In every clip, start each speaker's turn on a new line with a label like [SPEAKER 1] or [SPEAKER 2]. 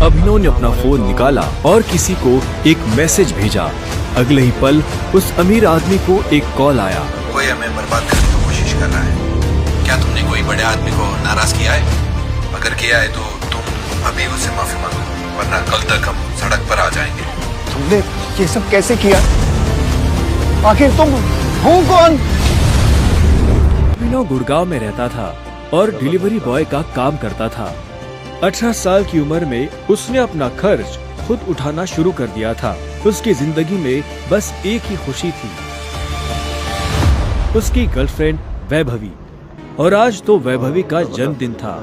[SPEAKER 1] अभिनव ने अपना फोन निकाला और किसी को एक मैसेज भेजा। अगले ही पल उस अमीर आदमी को एक कॉल आया।
[SPEAKER 2] कोई हमें बर्बाद करने की कोशिश कर रहा है। क्या तुमने कोई बड़े आदमी को नाराज किया है? अगर किया है तो तुम अभी उससे माफी मांगो, वरना कल तक हम सड़क पर आ जाएंगे।
[SPEAKER 3] तुमने ये सब कैसे किया? आखिर तुम हो कौन?
[SPEAKER 1] अभिनव गुड़गांव में रहता था और डिलीवरी बॉय का काम करता था। 18 साल की उम्र में उसने अपना खर्च खुद उठाना शुरू कर दिया था। उसकी जिंदगी में बस एक ही खुशी थी, उसकी गर्लफ्रेंड वैभवी। और आज तो वैभवी का जन्मदिन था।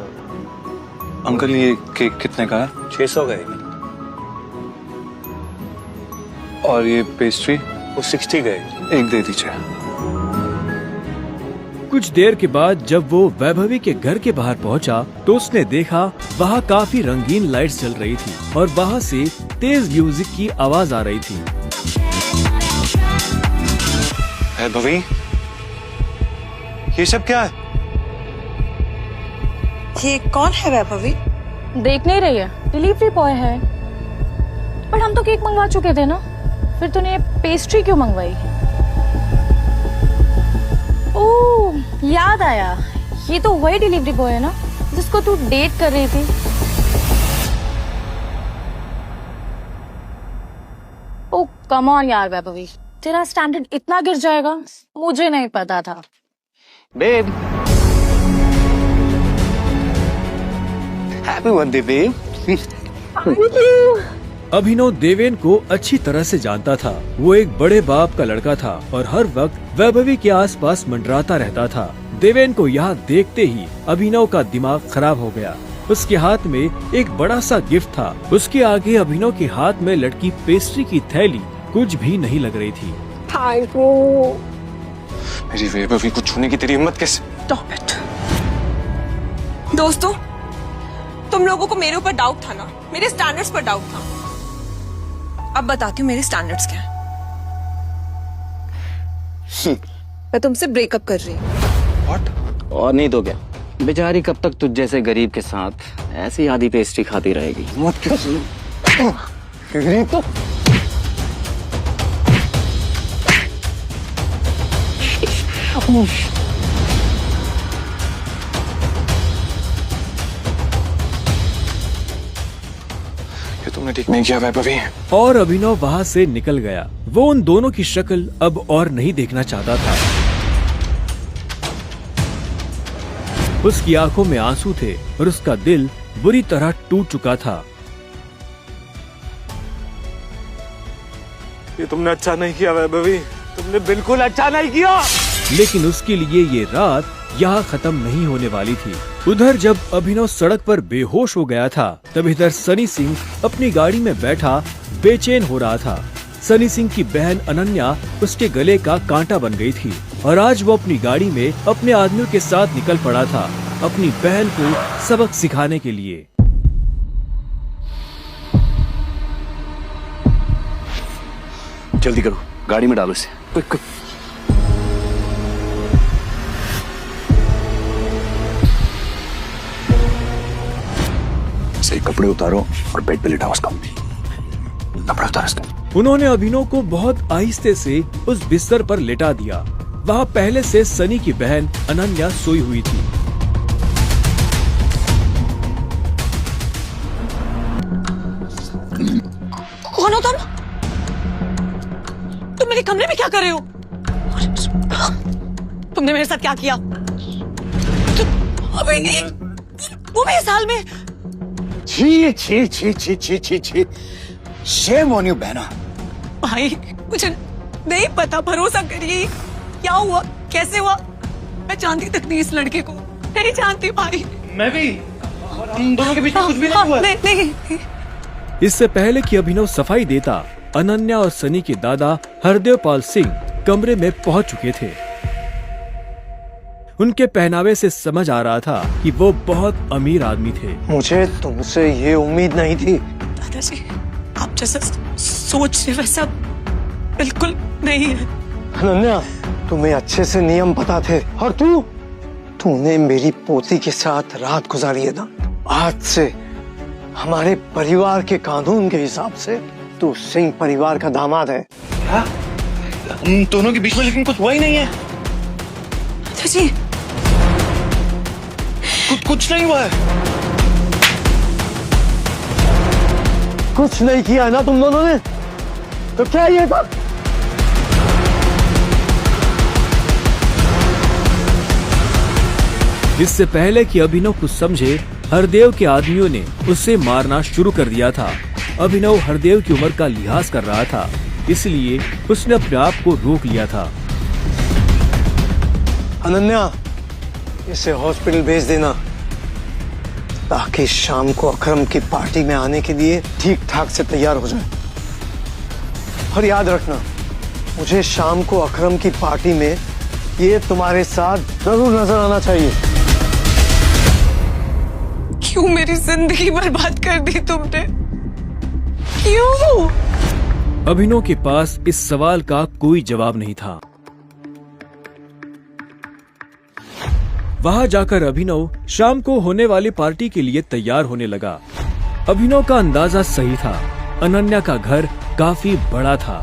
[SPEAKER 4] अंकल ये केक कितने का है?
[SPEAKER 3] 600 गए
[SPEAKER 4] और ये पेस्ट्री?
[SPEAKER 3] वो 60 गए।
[SPEAKER 4] एक दे दीजिए।
[SPEAKER 1] कुछ देर के बाद जब वो वैभवी के घर के बाहर पहुंचा तो उसने देखा वहाँ काफी रंगीन लाइट्स जल रही थी और वहाँ से तेज म्यूजिक की आवाज आ रही थी।
[SPEAKER 4] वैभवी, ये सब क्या है?
[SPEAKER 5] ये कौन है वैभवी?
[SPEAKER 6] देख नहीं रही है, डिलीवरी बॉय है। पर हम तो केक मंगवा चुके थे ना, फिर तूने पेस्ट्री क्यों मंगवाई? ओह, याद आया, ये तो वही डिलीवरी बॉय है ना जिसको तू डेट कर रही थी। ओह कम ऑन यार वैभवी, तेरा स्टैंडर्ड इतना गिर जाएगा मुझे नहीं पता था।
[SPEAKER 3] Babe, happy birthday babe.
[SPEAKER 1] Abhinav Deven को अच्छी तरह से जानता था। वो एक बड़े बाप का लड़का था और हर वक्त वैभवी के आसपास मंडराता रहता था। देवेन को यहाँ देखते ही अभिनव का दिमाग खराब हो गया। उसके हाथ में एक बड़ा सा गिफ्ट था। उसके आगे अभिनव के हाथ में लटकी पेस्ट्री की थैली कुछ भी नहीं लग रही थी।
[SPEAKER 5] Thank you.
[SPEAKER 4] मेरी वैभवी को छूने की तेरी हिम्मत कैसे?
[SPEAKER 5] Stop it. दोस्तों, तुम लोगों को मेरे ऊपर डाउट था ना, मेरे स्टैंडर्ड्स पर डाउट था। अब बताती हूँ मेरे स्टैंडर्ड्स क्या हैं। मैं तुमसे ब्रेकअप कर रही हूँ।
[SPEAKER 4] What?
[SPEAKER 7] और नहीं तो क्या, बेचारी कब तक तुझ जैसे गरीब के साथ ऐसी आधी पेस्ट्री खाती रहेगी।
[SPEAKER 3] मत क्यों तो
[SPEAKER 4] ये तुमने ठीक नहीं किया वैभवी।
[SPEAKER 1] और अभिनव वहाँ से निकल गया। वो उन दोनों की शक्ल अब और नहीं देखना चाहता था। उसकी आंखों में आंसू थे और उसका दिल बुरी तरह टूट चुका था।
[SPEAKER 4] ये तुमने अच्छा नहीं किया वैभवी, तुमने बिल्कुल अच्छा नहीं किया।
[SPEAKER 1] लेकिन उसके लिए ये रात यहाँ खत्म नहीं होने वाली थी। उधर जब अभिनव सड़क पर बेहोश हो गया था, तब इधर सनी सिंह अपनी गाड़ी में बैठा बेचैन हो रहा था। सनी सिंह की बहन अनन्या उसके गले का कांटा बन गई थी और आज वो अपनी गाड़ी में अपने आदमियों के साथ निकल पड़ा था अपनी बहन को सबक सिखाने के लिए।
[SPEAKER 7] जल्दी करो, गाड़ी में डालो इसे। Quick quick.
[SPEAKER 3] सही कपड़े उतारो और बेड पे लिटाओ उसका। कपड़े उतारो उसका।
[SPEAKER 1] उन्होंने अभिनव को बहुत आहिस्ते से उस बिस्तर पर लेटा दिया। वहाँ पहले से सनी की बहन अनन्या सोई हुई थी।
[SPEAKER 5] कौन हो तुम? तुम मेरे कमरे में क्या कर रहे हो? तुमने मेरे साथ क्या किया? अबे नहीं, वो भी इस हाल में।
[SPEAKER 3] छी छी छी छी छी छी छी। शेम ऑन यू बहना।
[SPEAKER 5] भाई मुझे नहीं पता, भरोसा करिए। क्या हुआ, कैसे हुआ? मैं जानती तक नहीं इस लड़के को, नहीं जानती भाई।
[SPEAKER 4] मैं भी। हम दोनों के बीच में कुछ भी नहीं हुआ।
[SPEAKER 5] नहीं।
[SPEAKER 1] इससे पहले कि अभिनव सफाई देता, अनन्या और सनी के दादा हरदेव पाल सिंह कमरे में पहुंच चुके थे। उनके पहनावे से समझ आ रहा था कि वो बहुत अमीर आदमी थे।
[SPEAKER 3] मुझे तुमसे ये उम्मीद नहीं थी।
[SPEAKER 5] दादाजी, आप जैसा सोच रहे वैसा बिल्कुल नहीं है।
[SPEAKER 3] अनन्या, तुम्हें अच्छे से नियम पता थे और तूने मेरी पोती के साथ रात गुजारी है ना। आज से हमारे परिवार के कानून के हिसाब से तू सिंह परिवार का दामाद है।
[SPEAKER 8] उन दोनों के बीच में लेकिन कुछ हुआ ही नहीं है।
[SPEAKER 5] चाची,
[SPEAKER 8] कुछ नहीं हुआ है।
[SPEAKER 3] कुछ नहीं किया ना तुम दोनों ने, तो क्या ये सब?
[SPEAKER 1] इससे पहले कि अभिनव कुछ समझे, हरदेव के आदमियों ने उसे मारना शुरू कर दिया था। अभिनव हरदेव की उम्र का लिहाज कर रहा था, इसलिए उसने अपने आप को रोक लिया था।
[SPEAKER 3] अनन्या, इसे हॉस्पिटल भेज देना ताकि शाम को अकरम की पार्टी में आने के लिए ठीक ठाक से तैयार हो जाए। और याद रखना, मुझे शाम को अकरम की पार्टी में ये तुम्हारे साथ जरूर नजर आना चाहिए।
[SPEAKER 5] क्यों मेरी जिंदगी बर्बाद कर दी तुमने? क्यों?
[SPEAKER 1] अभिनव के पास इस सवाल का कोई जवाब नहीं था। वहां जाकर अभिनव शाम को होने वाली पार्टी के लिए तैयार होने लगा। अभिनव का अंदाजा सही था, अनन्या का घर काफी बड़ा था।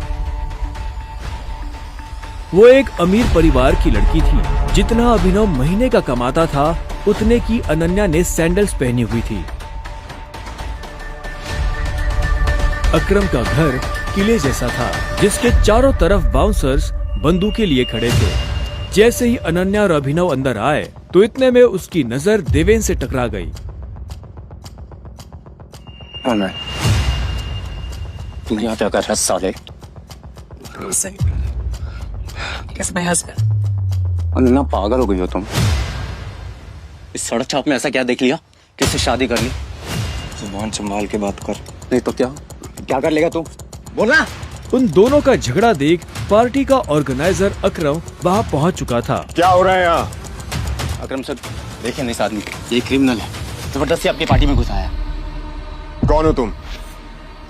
[SPEAKER 1] वो एक अमीर परिवार की लड़की थी। जितना अभिनव महीने का कमाता था, उतने की अनन्या ने सैंडल्स पहनी हुई थी। अकरम का घर किले जैसा था, जिसके चारों तरफ बाउंसर्स बंदूकें लिए खड़े थे। जैसे ही अनन्या और अभिनव अंदर आए, तो इतने में उसकी नजर देवेन से टकरा गई।
[SPEAKER 7] तुम यहाँ क्या कर रहा है साले? अनन्या, पागल हो गई हो तुम? इस सड़क छाप में ऐसा क्या देख लिया किससे शादी कर ली?
[SPEAKER 8] जुबान संभाल के बात कर,
[SPEAKER 7] नहीं तो क्या कर लेगा तू? बोलना।
[SPEAKER 1] उन दोनों का झगड़ा देख पार्टी का ऑर्गेनाइजर अकरम वहां पहुंच चुका था।
[SPEAKER 4] क्या हो रहा है यहाँ?
[SPEAKER 7] अकरम सर, देखिए नहीं, इस आदमी ये क्रिमिनल है, जबरदस्ती आपकी पार्टी में घुसाया।
[SPEAKER 9] कौन हो तुम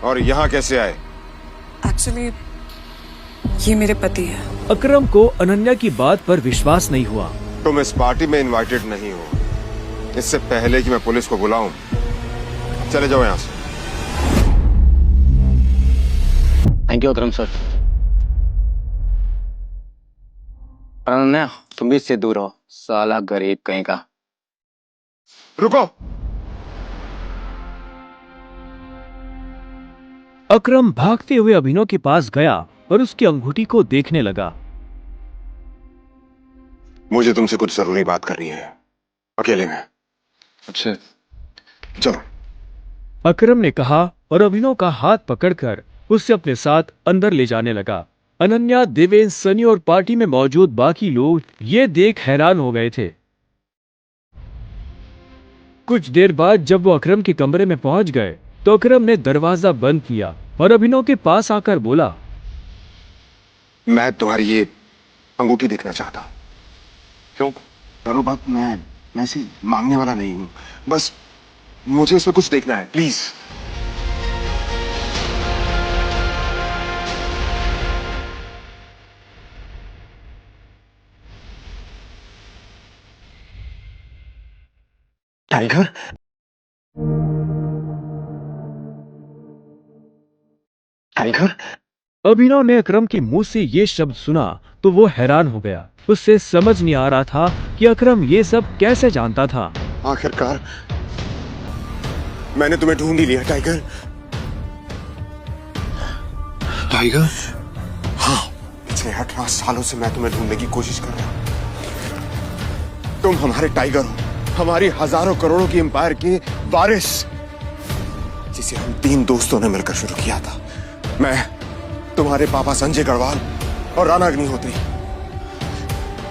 [SPEAKER 9] और यहाँ कैसे आए?
[SPEAKER 5] एक्चुअली ये मेरे पति है।
[SPEAKER 1] अकरम को अनन्या की बात पर विश्वास नहीं हुआ।
[SPEAKER 9] तुम इस पार्टी में इनवाइटेड नहीं हो। इससे पहले कि मैं पुलिस को बुलाऊं, चले जाओ यहाँ से।
[SPEAKER 7] Thank you Akram sir. Ananya, तुम भी इससे दूर हो, साला गरीब कहीं का।
[SPEAKER 9] रुको।
[SPEAKER 1] अकरम भागते हुए अभिनव के पास गया और उसकी अंगूठी को देखने लगा।
[SPEAKER 9] मुझे तुमसे कुछ जरूरी बात करनी है, अकेले में।
[SPEAKER 8] अच्छा
[SPEAKER 9] चलो।
[SPEAKER 1] अकरम ने कहा और अभिनव का हाथ पकड़कर उसे अपने साथ अंदर ले जाने लगा। अनन्या, देवेन, सनी और पार्टी में मौजूद बाकी लोग ये देख हैरान हो गए थे। कुछ देर बाद जब वो अकरम के कमरे में पहुंच गए, तो अकरम ने दरवाजा बंद किया और अभिनव के पास आकर बोला,
[SPEAKER 9] मैं तुम्हारी ये अंगूठी देखना चाहता।
[SPEAKER 8] क्यों?
[SPEAKER 9] करो बात, मैं ऐसे मांगने वाला नहीं हूं, बस मुझे इसमें कुछ देखना है, प्लीज।
[SPEAKER 3] Tiger, tiger.
[SPEAKER 1] अभिनव ने अकरम के मुंह से ये शब्द सुना तो वो हैरान हो गया। उससे समझ नहीं आ रहा था कि अकरम ये सब कैसे जानता था।
[SPEAKER 9] आखिरकार मैंने तुम्हें ढूंढ ही लिया टाइगर।
[SPEAKER 8] टाइगर?
[SPEAKER 9] हाँ, पिछले 18 सालों से मैं तुम्हें ढूंढने की कोशिश कर रहा हूं। तुम हमारे टाइगर हो, हमारी हजारों करोड़ों की एम्पायर के वारिस, जिसे हम 3 दोस्तों ने मिलकर शुरू किया था। मैं, तुम्हारे पापा संजय गढ़वाल और राणा अग्निहोत्री।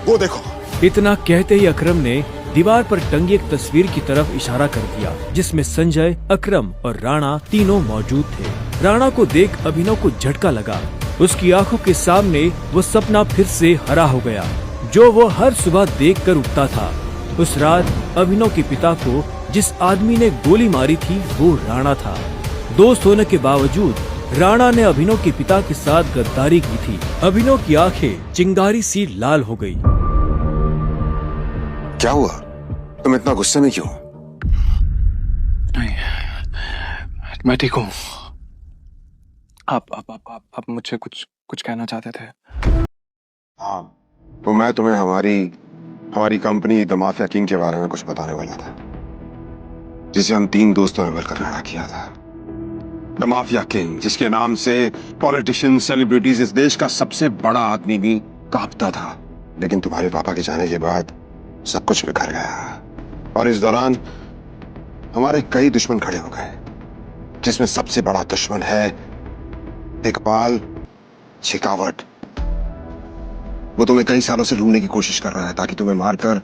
[SPEAKER 9] वो देखो।
[SPEAKER 1] इतना कहते ही अकरम ने दीवार पर टंगी एक तस्वीर की तरफ इशारा कर दिया, जिसमें संजय, अकरम और राणा तीनों मौजूद थे। राणा को देख अभिनव को झटका लगा। उसकी आंखों के सामने वो सपना फिर से हरा हो गया, जो वो हर सुबह देख कर उठता था। उस रात अभिनव के पिता को जिस आदमी ने गोली मारी थी, वो राणा था। दोस्त होने के बावजूद राणा ने अभिनव के पिता के साथ गद्दारी की थी। अभिनव की आंखें चिंगारी सी लाल हो गई।
[SPEAKER 9] क्या हुआ? तुम इतना गुस्से में क्यों?
[SPEAKER 8] मैं ठीक हूँ। आप मुझसे कुछ कहना चाहते थे?
[SPEAKER 9] हाँ, तो मैं तुम्हें हमारी कंपनी द माफिया किंग के बारे में कुछ बताने वाला था, जिसे हम 3 दोस्तों ने मिलकर खड़ा किया था। द माफिया किंग, जिसके नाम से पॉलिटिशियन, सेलिब्रिटीज, इस देश का सबसे बड़ा आदमी भी कांपता था। लेकिन तुम्हारे पापा के जाने के बाद सब कुछ बिखर गया, और इस दौरान हमारे कई दुश्मन खड़े हो गए, जिसमें सबसे बड़ा दुश्मन है इकबाल शेखावत। वो तुम्हें कई सालों से ढूंढने की कोशिश कर रहा है, ताकि तुम्हें मारकर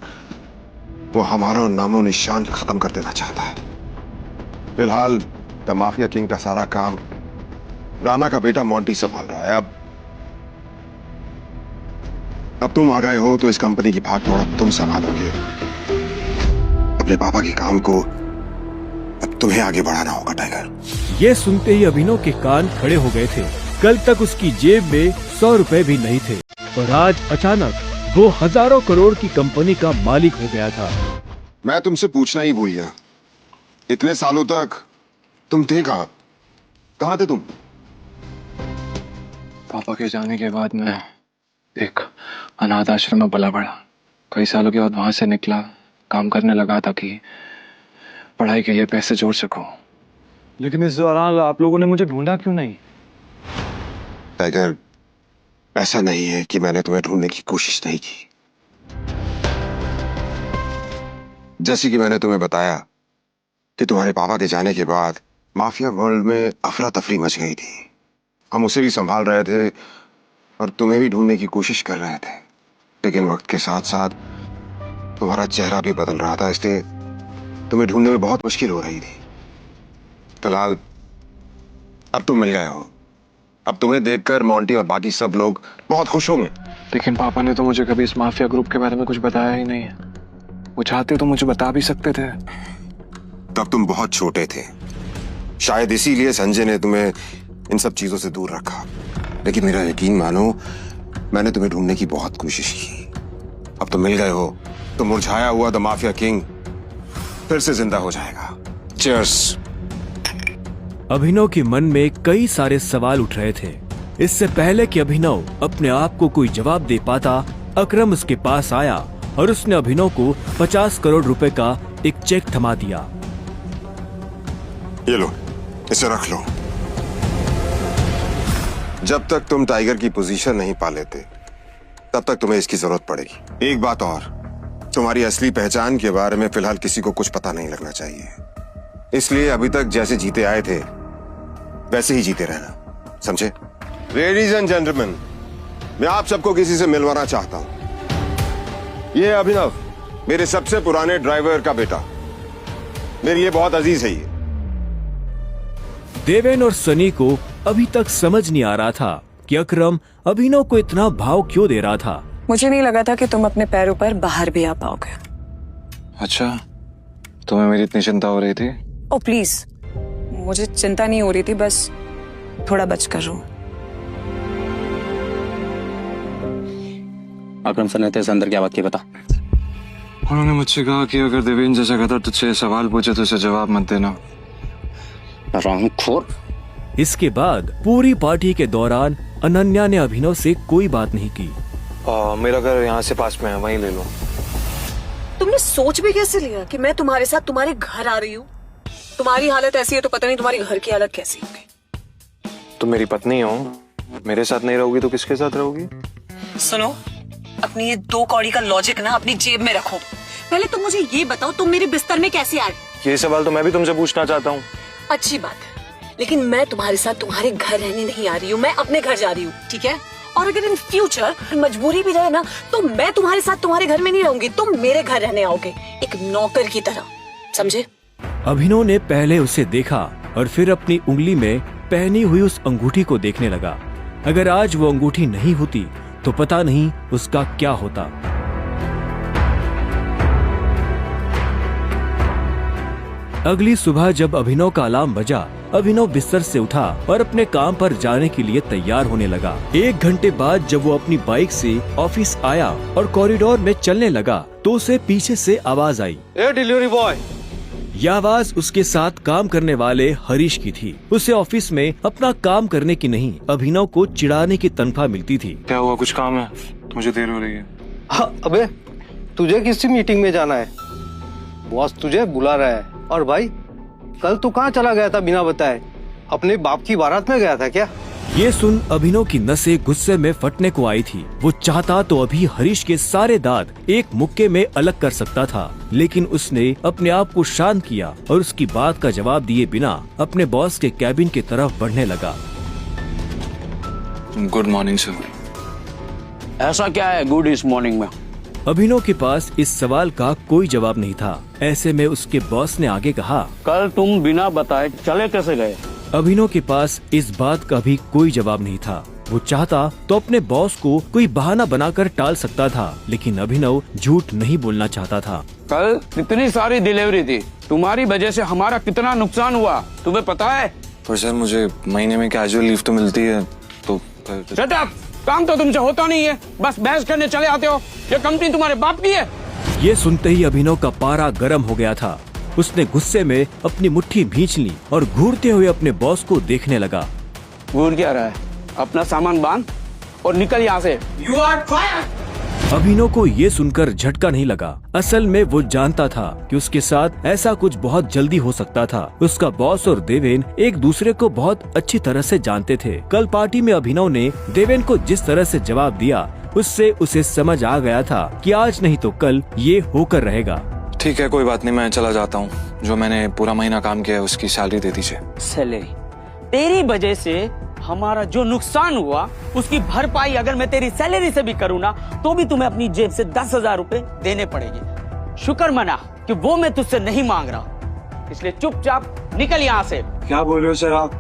[SPEAKER 9] वो हमारा नामो निशान खत्म कर देना चाहता है। फिलहाल द माफिया किंग का सारा काम राणा का बेटा मोंटी संभाल रहा है। अब तुम आ गए हो तो इस कंपनी की भाग दौड़ अब तुम संभालोगे। अपने पापा के काम को अब तुम्हें आगे बढ़ाना होगा टाइगर।
[SPEAKER 1] ये सुनते ही अभिनव के कान खड़े हो गए थे। कल तक उसकी जेब में 100 रुपए भी नहीं थे, और आज अचानक वो हजारों करोड़ की कंपनी का मालिक हो गया था।
[SPEAKER 9] मैं तुमसे पूछना ही भूल गया, इतने सालों तक तुम थे कहाँ थे तुम?
[SPEAKER 8] पापा के जाने के बाद मैं एक अनाथ आश्रम में पला बढ़ा। कई सालों के बाद वहां से निकला, काम करने लगा ताकि पढ़ाई के लिए पैसे जोड़ सकूं। लेकिन इस दौरान आप लोगों ने मुझे ढूंढा क्यों नहीं?
[SPEAKER 9] टाइगर, ऐसा नहीं है कि मैंने तुम्हें ढूंढने की कोशिश नहीं की। जैसे कि मैंने तुम्हें बताया कि तुम्हारे पापा के जाने के बाद माफिया वर्ल्ड में अफरा तफरी मच गई थी। हम उसे भी संभाल रहे थे और तुम्हें भी ढूंढने की कोशिश कर रहे थे, लेकिन वक्त के साथ साथ तुम्हारा चेहरा भी बदल रहा था, इसलिए तुम्हें ढूंढने में बहुत मुश्किल हो रही थी। फिलहाल अब तुम मिल गए हो। अब तुम्हें देखकर मोंटी और बाकी सब लोग बहुत खुश होंगे।
[SPEAKER 8] लेकिन पापा ने तो मुझे कभी इस माफिया ग्रुप के बारे में कुछ बताया ही नहीं है। वो चाहते तो मुझे बता भी सकते थे।
[SPEAKER 9] तब तुम बहुत छोटे थे, शायद इसीलिए संजय ने तुम्हें इन सब चीजों से दूर रखा। लेकिन मेरा यकीन मानो, मैंने तुम्हें ढूंढने की बहुत कोशिश की। अब तुम मिल गए हो तो मुरझाया हुआ द माफिया किंग फिर से जिंदा हो जाएगा। चीयर्स।
[SPEAKER 1] अभिनव के मन में कई सारे सवाल उठ रहे थे। इससे पहले कि अभिनव अपने आप को कोई जवाब दे पाता, अकरम उसके पास आया और उसने अभिनव को 50 करोड़ रुपए का एक चेक थमा दिया।
[SPEAKER 9] ये लो, इसे रख लो। जब तक तुम टाइगर की पोजीशन नहीं पा लेते, तब तक तुम्हें इसकी जरूरत पड़ेगी। एक बात और, तुम्हारी असली पहचान के बारे में फिलहाल किसी को कुछ पता नहीं लगना चाहिए। इसलिए अभी तक जैसे जीते आए थे वैसे ही जीते रहना, समझे? लेडीज एंड जेंटलमैन, मैं आप सबको किसी से मिलवाना चाहता हूं। ये अभिनव, मेरे सबसे पुराने ड्राइवर का बेटा, मेरे लिए बहुत अजीज है ये।
[SPEAKER 1] देवेन और सनी को अभी तक समझ नहीं आ रहा था कि अकरम अभिनव को इतना भाव क्यों दे रहा था।
[SPEAKER 5] मुझे नहीं लगा था कि तुम अपने पैरों पर बाहर भी आ पाओगे।
[SPEAKER 8] अच्छा, तुम्हें मेरी इतनी चिंता हो रही थी?
[SPEAKER 5] ओ प्लीज, मुझे चिंता नहीं हो रही थी, बस थोड़ा बचकर रहो।
[SPEAKER 7] अकरम सर ने तेरे अंदर क्या बात की, बता।
[SPEAKER 8] उन्होंने मुझसे कहा कि अगर देवेन जैसा कहता तुझसे सवाल पूछे तो उसे जवाब मत देना।
[SPEAKER 7] रामखोर।
[SPEAKER 1] इसके बाद पूरी पार्टी के दौरान अनन्या ने अभिनव से कोई बात नहीं की।
[SPEAKER 8] मेरा घर यहाँ से पास में है, वहीं ले लो।
[SPEAKER 5] तुमने सोच भी कैसे लिया कि मैं तुम्हारे साथ तुम्हारे घर आ रही हूँ? तुम्हारी हालत ऐसी है तो पता नहीं तुम्हारी घर की हालत कैसी होगी।
[SPEAKER 8] तुम मेरी पत्नी हो, मेरे साथ नहीं रहोगी तो किसके साथ रहोगी?
[SPEAKER 5] सुनो, अपनी ये 2 कौड़ी का लॉजिक ना अपनी जेब में रखो। पहले तुम मुझे ये बताओ, तुम मेरे बिस्तर में कैसे आए?
[SPEAKER 8] ये सवाल तो मैं भी तुमसे पूछना चाहता हूँ।
[SPEAKER 5] अच्छी बात है, लेकिन मैं तुम्हारे साथ तुम्हारे घर रहने नहीं आ रही हूँ, मैं अपने घर जा रही हूँ, ठीक है? और अगर इन फ्यूचर मजबूरी भी रहे ना, तो मैं तुम्हारे साथ तुम्हारे घर में नहीं रहूंगी, तुम मेरे घर रहने आओगे, एक नौकर की तरह, समझे?
[SPEAKER 1] अभिनव ने पहले उसे देखा और फिर अपनी उंगली में पहनी हुई उस अंगूठी को देखने लगा। अगर आज वो अंगूठी नहीं होती तो पता नहीं उसका क्या होता। अगली सुबह जब अभिनव का अलार्म बजा, अभिनव बिस्तर से उठा और अपने काम पर जाने के लिए तैयार होने लगा। 1 घंटे बाद जब वो अपनी बाइक से ऑफिस आया और कॉरिडोर में चलने लगा तो उसे पीछे से आवाज आई।
[SPEAKER 4] ए डिलीवरी बॉय,
[SPEAKER 1] यह आवाज उसके साथ काम करने वाले हरीश की थी। उसे ऑफिस में अपना काम करने की नहीं, अभिनव को चिढ़ाने की तनख्वाह मिलती थी।
[SPEAKER 8] क्या हुआ, कुछ काम है? मुझे देर हो रही है।
[SPEAKER 3] हाँ, अबे तुझे किसी मीटिंग में जाना है, बॉस तुझे बुला रहा है। और भाई कल तू कहाँ चला गया था बिना बताए? अपने बाप की बारात में गया था क्या?
[SPEAKER 1] ये सुन अभिनव की नसें गुस्से में फटने को आई थी। वो चाहता तो अभी हरीश के सारे दांत एक मुक्के में अलग कर सकता था, लेकिन उसने अपने आप को शांत किया और उसकी बात का जवाब दिए बिना अपने बॉस के कैबिन की तरफ बढ़ने लगा।
[SPEAKER 8] Good morning sir.
[SPEAKER 7] ऐसा क्या है गुड इस मॉर्निंग में?
[SPEAKER 1] अभिनव के पास इस सवाल का कोई जवाब नहीं था। ऐसे में उसके बॉस ने आगे कहा,
[SPEAKER 7] कल तुम बिना बताए चले कैसे गए?
[SPEAKER 1] अभिनव के पास इस बात का भी कोई जवाब नहीं था। वो चाहता तो अपने बॉस को कोई बहाना बनाकर टाल सकता था, लेकिन अभिनव झूठ नहीं बोलना चाहता था।
[SPEAKER 10] कल इतनी सारी डिलीवरी थी, तुम्हारी वजह से हमारा कितना नुकसान हुआ तुम्हें पता है?
[SPEAKER 8] पर सर मुझे महीने में कैजुअल लीव तो मिलती है, तो
[SPEAKER 10] शट अप! काम तो तुमसे होता नहीं है, बस बहस करने चले आते हो। ये कंपनी तुम्हारे बाप की है।
[SPEAKER 1] ये सुनते ही अभिनव का पारा गर्म हो गया था। उसने गुस्से में अपनी मुट्ठी भींच ली और घूरते हुए अपने बॉस को देखने लगा।
[SPEAKER 10] घूर क्या रहा है? अपना सामान बांध और निकल यहाँ से। You are fired!
[SPEAKER 1] अभिनव को ये सुनकर झटका नहीं लगा। असल में वो जानता था कि उसके साथ ऐसा कुछ बहुत जल्दी हो सकता था। उसका बॉस और देवेन एक दूसरे को बहुत अच्छी तरह से जानते थे। कल पार्टी में अभिनव ने देवेन को जिस तरह से जवाब दिया, उससे उसे समझ आ गया था कि आज नहीं तो कल ये होकर रहेगा।
[SPEAKER 8] ठीक है, कोई बात नहीं, मैं चला जाता हूँ। जो मैंने पूरा महीना काम किया है उसकी सैलरी दे दीजिए।
[SPEAKER 10] सैलरी? तेरी वजह से हमारा जो नुकसान हुआ उसकी भरपाई अगर मैं तेरी सैलरी से भी करूँ ना, तो भी तुम्हें अपनी जेब से 10,000 रुपए देने पड़ेंगे। शुक्र मना कि वो मैं तुझसे नहीं मांग रहा, इसलिए चुपचाप निकल यहाँ से।
[SPEAKER 8] क्या बोल रहे हो सर आप?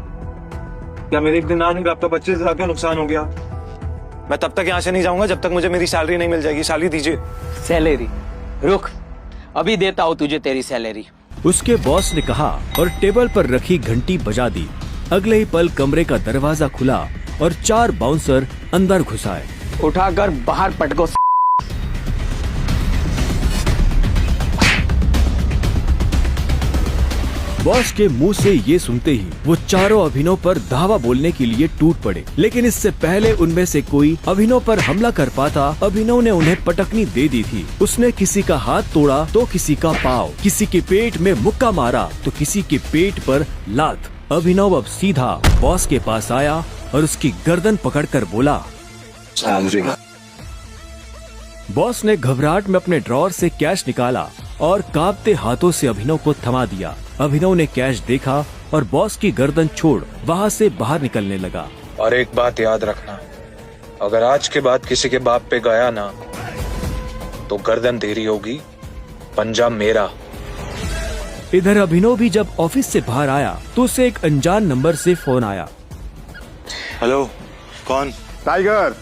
[SPEAKER 8] क्या मेरे एक दिन आने का आपका 25,000 का नुकसान हो गया? मैं तब तक यहाँ से नहीं जाऊंगा जब तक मुझे मेरी सैलरी नहीं मिल जाएगी। सैलरी दीजिए।
[SPEAKER 10] सैलरी? रुक, अभी देता हूँ तुझे तेरी सैलरी।
[SPEAKER 1] उसके बॉस ने कहा और टेबल पर रखी घंटी बजा दी। अगले ही पल कमरे का दरवाजा खुला और 4 बाउंसर अंदर घुस आए।
[SPEAKER 10] उठाकर बाहर पटको।
[SPEAKER 1] बॉस के मुंह से ये सुनते ही वो चारों अभिनव पर धावा बोलने के लिए टूट पड़े, लेकिन इससे पहले उनमें से कोई अभिनव पर हमला कर पाता, अभिनव ने उन्हें पटकनी दे दी थी। उसने किसी का हाथ तोड़ा तो किसी का पाँव, किसी के पेट में मुक्का मारा तो किसी के पेट पर लात। अभिनव अब सीधा बॉस के पास आया और उसकी गर्दन पकड़कर बोला, बॉस ने घबराहट में अपने ड्रॉअर से कैश निकाला और कांपते हाथों से अभिनव को थमा दिया। अभिनव ने कैश देखा और बॉस की गर्दन छोड़ वहाँ से बाहर निकलने लगा।
[SPEAKER 8] और एक बात याद रखना, अगर आज के बाद किसी के बाप पे गया ना तो गर्दन तेरी होगी, पंजा मेरा।
[SPEAKER 1] इधर अभिनव भी जब ऑफिस से बाहर आया तो उसे एक अनजान नंबर से फोन आया।
[SPEAKER 8] हेलो, कौन?
[SPEAKER 9] टाइगर,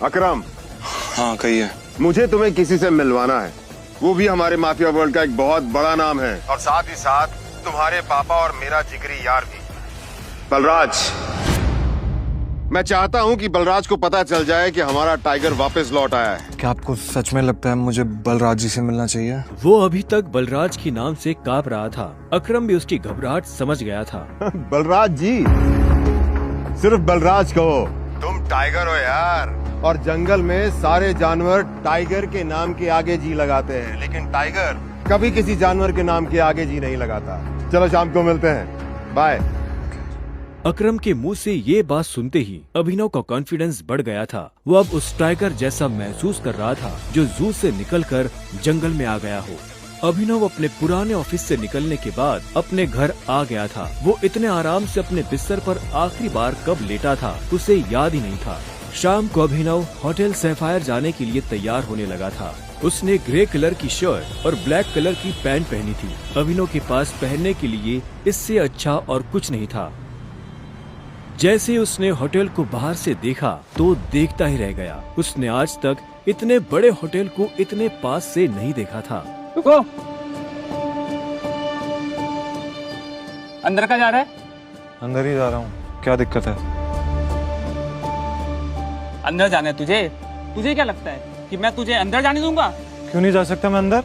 [SPEAKER 9] अकरम।
[SPEAKER 8] हाँ कहिए।
[SPEAKER 9] मुझे तुम्हें किसी से मिलवाना है, वो भी हमारे माफिया वर्ल्ड का एक बहुत बड़ा नाम है, और साथ ही साथ तुम्हारे पापा और मेरा जिगरी यार भी, बलराज। मैं चाहता हूँ कि बलराज को पता चल जाए कि हमारा टाइगर वापस लौट आया है।
[SPEAKER 8] क्या आपको सच में लगता है मुझे बलराज जी से मिलना चाहिए?
[SPEAKER 1] वो अभी तक बलराज के नाम से कांप रहा था। अकरम भी उसकी घबराहट समझ गया था।
[SPEAKER 9] बलराज जी, सिर्फ बलराज कहो, तुम टाइगर हो यार, और जंगल में सारे जानवर टाइगर के नाम के आगे जी लगाते हैं, लेकिन टाइगर कभी किसी जानवर के नाम के आगे जी नहीं लगाता। चलो शाम को मिलते हैं, बाय।
[SPEAKER 1] अकरम के मुंह से ये बात सुनते ही अभिनव का कॉन्फिडेंस बढ़ गया था। वो अब उस टाइगर जैसा महसूस कर रहा था जो जू से निकलकर जंगल में आ गया हो। अभिनव अपने पुराने ऑफिस से निकलने के बाद अपने घर आ गया था। वो इतने आराम से अपने बिस्तर पर आखिरी बार कब लेटा था उसे याद ही नहीं था। शाम को अभिनव होटल सैफायर जाने के लिए तैयार होने लगा था। उसने ग्रे कलर की शर्ट और ब्लैक कलर की पैंट पहनी थी। अभिनव के पास पहनने के लिए इससे अच्छा और कुछ नहीं था। जैसे उसने होटल को बाहर से देखा तो देखता ही रह गया। उसने आज तक इतने बड़े होटल को इतने पास से नहीं देखा था।
[SPEAKER 10] रुको, अंदर का जा रहा है?
[SPEAKER 8] अंदर ही जा रहा हूँ, क्या दिक्कत है?
[SPEAKER 10] अंदर जाना है तुझे? तुझे क्या लगता है कि मैं तुझे अंदर जाने दूंगा?
[SPEAKER 8] क्यों नहीं जा सकता मैं अंदर?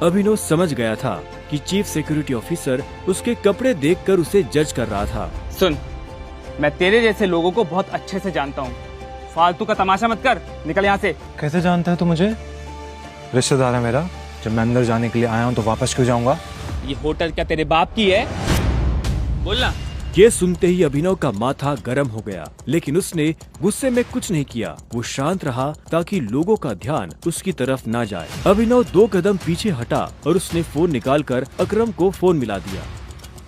[SPEAKER 1] अभिनव समझ गया था कि चीफ सिक्योरिटी ऑफिसर उसके कपड़े देखकर उसे जज कर रहा था।
[SPEAKER 10] सुन, मैं तेरे जैसे लोगों को बहुत अच्छे से जानता हूँ, फालतू का तमाशा मत कर, निकल यहाँ से।
[SPEAKER 8] कैसे जानता है तू मुझे? रिश्तेदार है मेरा। जब मैं अंदर जाने के लिए आया हूँ तो वापस क्यों जाऊंगा?
[SPEAKER 10] ये होटल क्या तेरे बाप की है? बोलना।
[SPEAKER 1] ये सुनते ही अभिनव का माथा गर्म हो गया, लेकिन उसने गुस्से में कुछ नहीं किया। वो शांत रहा ताकि लोगों का ध्यान उसकी तरफ ना जाए। अभिनव 2 कदम पीछे हटा और उसने फोन निकालकर अकरम को फोन मिला दिया।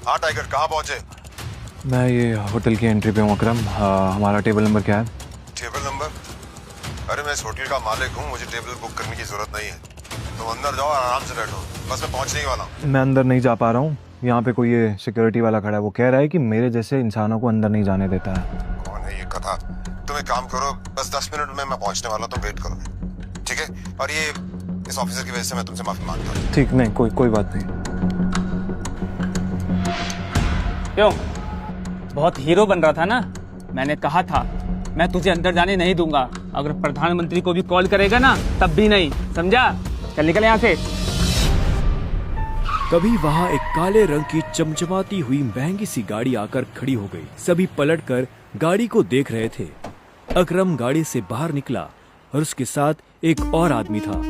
[SPEAKER 9] हाँ टाइगर, कहाँ पहुँचे?
[SPEAKER 8] मैं ये होटल की एंट्री पे हूँ अकरम। हमारा टेबल नंबर क्या है?
[SPEAKER 9] Table number? अरे मैं इस होटल का मालिक हूँ, मुझे टेबल बुक करने की जरूरत नहीं है। तुम अंदर जाओ, आराम से बैठो, बस मैं पहुँचने ही वाला हूँ।
[SPEAKER 8] मैं अंदर नहीं जा पा रहा हूँ। यहाँ पे कोई ये सिक्योरिटी वाला खड़ा है, वो कह रहा है कि मेरे जैसे इंसानों को अंदर नहीं जाने देता है।
[SPEAKER 9] कौन है ये कथा? तुम एक काम करो, बस 10 मिनट में मैं पहुँचने वाला हूँ, तुम वेट करो, ठीक है? और ये इस ऑफिसर की वजह से मैं तुमसे माफी मांगता हूँ।
[SPEAKER 8] ठीक, नहीं कोई बात नहीं।
[SPEAKER 10] क्यों, बहुत हीरो बन रहा था ना? मैंने कहा था मैं तुझे अंदर जाने नहीं दूंगा। अगर प्रधानमंत्री को भी कॉल करेगा ना तब भी नहीं, समझा? चल निकल यहाँ से।
[SPEAKER 1] तभी वहाँ एक काले रंग की चमचमाती हुई महंगी सी गाड़ी आकर खड़ी हो गई। सभी पलटकर गाड़ी को देख रहे थे। अकरम गाड़ी से बाहर निकला और उसके साथ एक और आदमी था।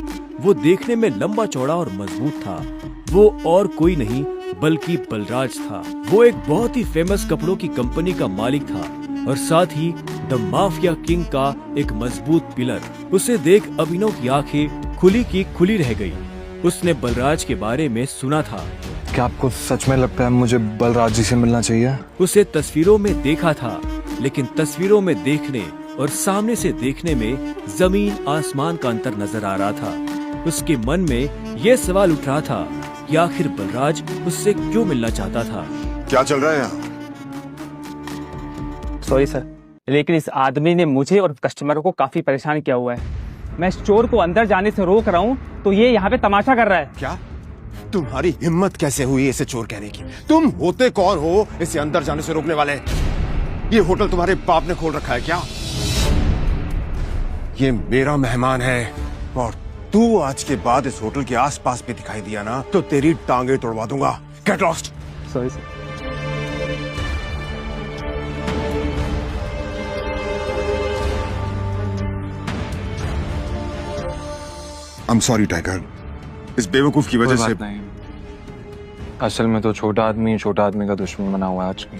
[SPEAKER 1] वो देखने में लंबा चौड़ा और मजबूत था। वो और कोई नहीं बल्कि बलराज था। वो एक बहुत ही फेमस कपड़ों की कंपनी का मालिक था और साथ ही द माफिया किंग का एक मजबूत पिलर। उसे देख अभिनव की आंखें खुली की खुली रह गई। उसने बलराज के बारे में सुना था।
[SPEAKER 8] क्या आपको सच में लगता है मुझे बलराज जी से मिलना चाहिए?
[SPEAKER 1] उसे तस्वीरों में देखा था, लेकिन तस्वीरों में देखने और सामने से देखने में जमीन आसमान का अंतर नजर आ रहा था। उसके मन में यह सवाल उठ रहा था कि आखिर बलराज उससे क्यों मिलना चाहता था।
[SPEAKER 9] क्या चल रहा है यहाँ?
[SPEAKER 10] सॉरी सर, लेकिन इस आदमी ने मुझे और कस्टमरों को काफी परेशान किया हुआ है। मैं इस चोर को अंदर जाने से रोक रहा हूँ तो ये यहाँ पे तमाशा कर रहा है।
[SPEAKER 9] क्या तुम्हारी हिम्मत कैसे हुई इसे चोर कहने की? तुम होते कौन हो इसे अंदर जाने से रोकने वाले? ये होटल तुम्हारे बाप ने खोल रखा है क्या? ये मेरा मेहमान है और तू आज के बाद इस होटल के आसपास भी दिखाई दिया ना तो तेरी टांगे तोड़वा दूंगा। Get lost.
[SPEAKER 10] Sorry sir.
[SPEAKER 9] I am sorry tiger, इस बेवकूफ की वजह से।
[SPEAKER 8] नहीं, असल में तो छोटा आदमी का दुश्मन बना हुआ है आज की।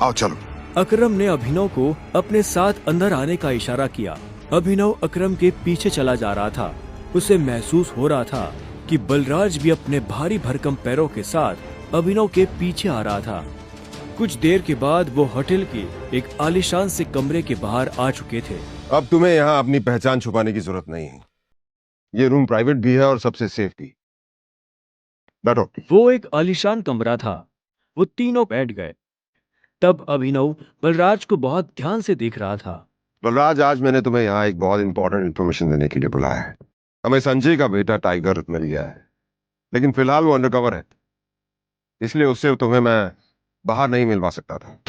[SPEAKER 9] आओ चलो।
[SPEAKER 1] अकरम ने अभिनव को अपने साथ अंदर आने का इशारा किया। अभिनव अकरम के पीछे चला जा रहा था। उसे महसूस हो रहा था कि बलराज भी अपने भारी भरकम पैरों के साथ अभिनव के पीछे आ रहा था। कुछ देर के बाद वो होटल के एक आलीशान से कमरे के बाहर आ चुके थे।
[SPEAKER 9] अब तुम्हें यहाँ अपनी पहचान छुपाने की जरूरत नहीं है। ये रूम प्राइवेट भी है और सबसे सेफ भी। बैठो।
[SPEAKER 1] वो एक आलीशान कमरा था। वो तीनों बैठ गए। तब अभिनव बलराज को बहुत ध्यान से देख रहा था।
[SPEAKER 9] बलराज, आज मैंने तुम्हें यहाँ एक बहुत इंपॉर्टेंट इन्फॉर्मेशन देने के लिए बुलाया है। हमें संजय का बेटा टाइगर मिल गया है, लेकिन फिलहाल वो अंडरकवर है, इसलिए उससे तुम्हें मैं बाहर नहीं मिलवा सकता था।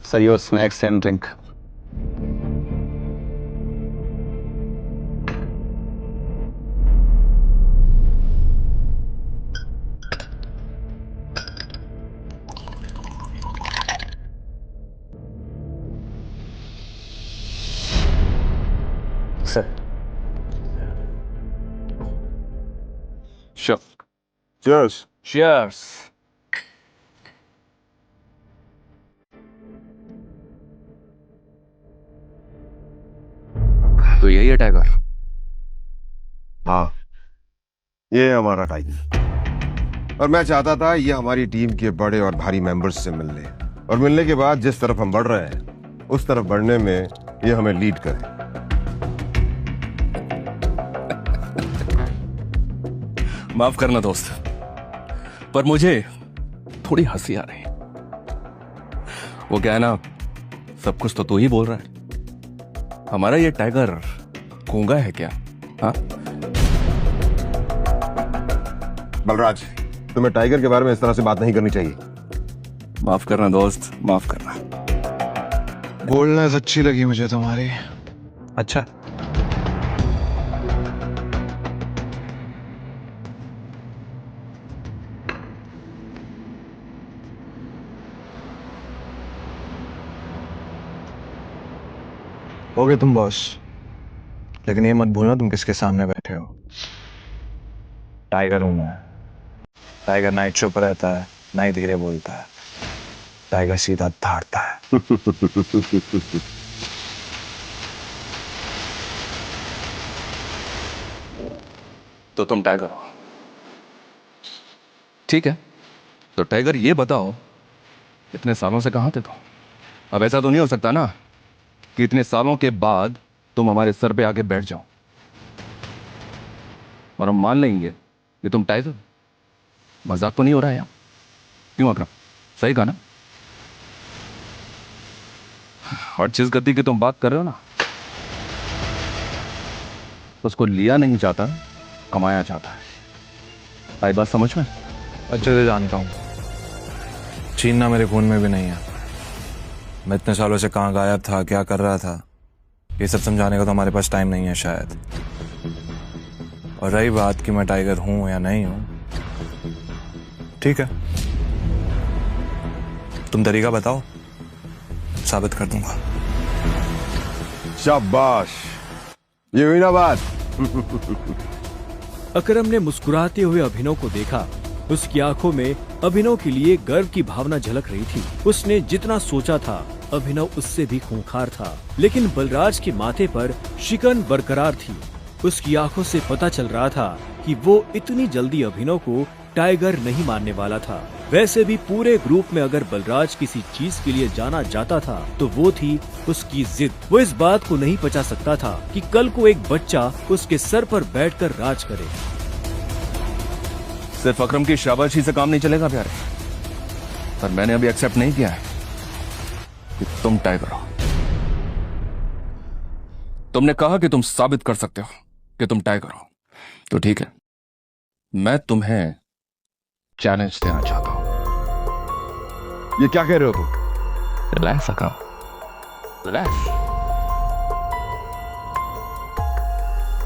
[SPEAKER 7] Sir, your snacks and drink. Sir.
[SPEAKER 8] Sure.
[SPEAKER 9] Cheers.
[SPEAKER 8] Cheers. तो यही है टाइगर?
[SPEAKER 9] हाँ, ये है हमारा टाइगर। और मैं चाहता था ये हमारी टीम के बड़े और भारी मेंबर्स से मिल ले, और मिलने के बाद जिस तरफ हम बढ़ रहे हैं उस तरफ बढ़ने में ये हमें लीड करे।
[SPEAKER 2] माफ करना दोस्त, पर मुझे थोड़ी हंसी आ रही है। वो क्या है ना, सब कुछ तो तू ही बोल रहा है। हमारा ये टाइगर गूंगा है क्या? हाँ
[SPEAKER 9] बलराज, तुम्हें टाइगर के बारे में इस तरह से बात नहीं करनी चाहिए।
[SPEAKER 2] माफ करना दोस्त, माफ करना।
[SPEAKER 8] बोलनेस अच्छी लगी मुझे तुम्हारी।
[SPEAKER 2] अच्छा,
[SPEAKER 8] हो गए तुम बॉस, लेकिन ये मत भूलना तुम किसके सामने बैठे हो। टाइगर हूं मैं। टाइगर ना चुप रहता है ना ही धीरे बोलता है, टाइगर सीधा धाड़ता है।
[SPEAKER 2] तो तुम टाइगर हो, ठीक है। तो टाइगर ये बताओ, इतने सालों से कहाँ थे तुम? अब ऐसा तो नहीं हो सकता ना कि इतने सालों के बाद तुम हमारे सर पे आके बैठ जाओ और हम मान लेंगे कि तुम टाइगर हो। मजाक तो नहीं हो रहा है यहाँ? क्यों अकरम, सही कहा ना? और जिस गद्दी की तुम बात कर रहे हो ना, उसको लिया नहीं जाता, कमाया जाता है। आई बात समझ में?
[SPEAKER 8] अच्छे से जानता हूँ, छीनना मेरे खून में भी नहीं है। मैं इतने सालों से कहाँ गायब था, क्या कर रहा था, ये सब समझाने का तो हमारे पास टाइम नहीं है शायद। और रही बात कि मैं टाइगर हूं या नहीं हूं, ठीक है, तुम तरीका बताओ, साबित कर दूंगा।
[SPEAKER 9] शाबाश, ये हुई ना बात।
[SPEAKER 1] अकरम ने मुस्कुराते हुए अभिनव को देखा। उसकी आंखों में अभिनव के लिए गर्व की भावना झलक रही थी। उसने जितना सोचा था, अभिनव उससे भी खूंखार था, लेकिन बलराज के माथे पर शिकन बरकरार थी। उसकी आंखों से पता चल रहा था कि वो इतनी जल्दी अभिनव को टाइगर नहीं मानने वाला था। वैसे भी पूरे ग्रुप में अगर बलराज किसी चीज के लिए जाना जाता था तो वो थी उसकी जिद। वो इस बात को नहीं पचा सकता था कि कल को एक बच्चा उसके सर पर बैठकर राज करे।
[SPEAKER 2] सिर्फ अकरम की शाबाशी से काम नहीं चलेगा प्यारे, पर मैंने अभी एक्सेप्ट नहीं किया है कि तुम टाइगर हो। तुमने कहा कि तुम साबित कर सकते हो कि तुम टाइगर हो, तो ठीक है, मैं तुम्हें चैलेंज देना चाहता हूं।
[SPEAKER 9] ये क्या कह रहे हो तुम?
[SPEAKER 2] Relax Akram, relax.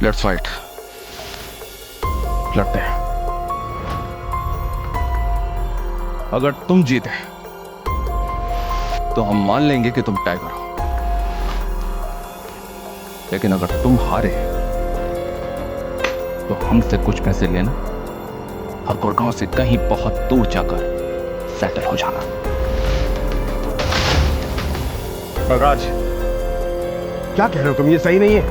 [SPEAKER 2] Let's fight, लड़ते हैं। अगर तुम जीते तो हम मान लेंगे कि तुम टाइगर हो, लेकिन अगर तुम हारे तो हमसे कुछ पैसे लेना और गुड़गांव से कहीं बहुत दूर जाकर सेटल हो जाना।
[SPEAKER 9] बलराज, क्या कह रहे हो तुम? ये सही नहीं है।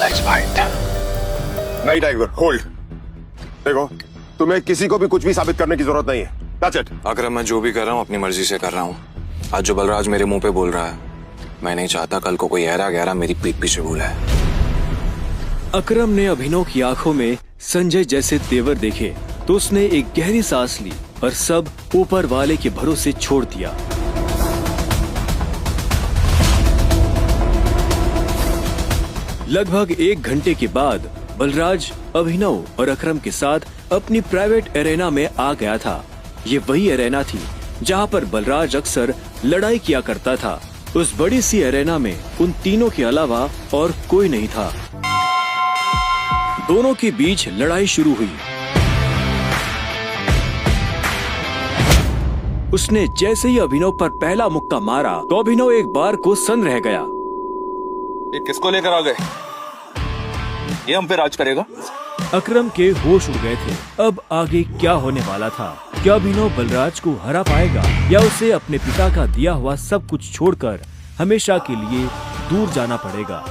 [SPEAKER 2] Let's fight.
[SPEAKER 9] नहीं टाइगर, होल्ड। देखो, तुम्हें किसी को भी कुछ भी साबित करने की जरूरत नहीं है। That's it.
[SPEAKER 8] अगर मैं जो भी कर रहा हूँ अपनी मर्जी से कर रहा हूँ। आज जो बलराज मेरे मुंह पे बोल रहा है, मैं नहीं चाहता कल को कोई ऐरा गहरा मेरी पीठ पीछे बोला है।
[SPEAKER 1] अकरम ने अभिनव की आंखों में संजय जैसे तेवर देखे तो उसने एक गहरी सांस ली और सब ऊपर वाले के भरोसे छोड़ दिया। लगभग 1 घंटे के बाद बलराज अभिनव और अकरम के साथ अपनी प्राइवेट एरेना में आ गया था। ये वही एरेना थी जहां पर बलराज अक्सर लड़ाई किया करता था। उस बड़ी सी एरेना में उन तीनों के अलावा और कोई नहीं था। दोनों के बीच लड़ाई शुरू हुई। उसने जैसे ही अभिनव पर पहला मुक्का मारा तो अभिनव एक बार को सन्न रह गया।
[SPEAKER 2] ये किसको लेकर आ गए? ये हम पे राज करेगा?
[SPEAKER 1] अकरम के होश उड़ गए थे। अब आगे क्या होने वाला था? क्या अभिनव बलराज को हरा पाएगा या उसे अपने पिता का दिया हुआ सब कुछ छोड़कर हमेशा के लिए दूर जाना पड़ेगा?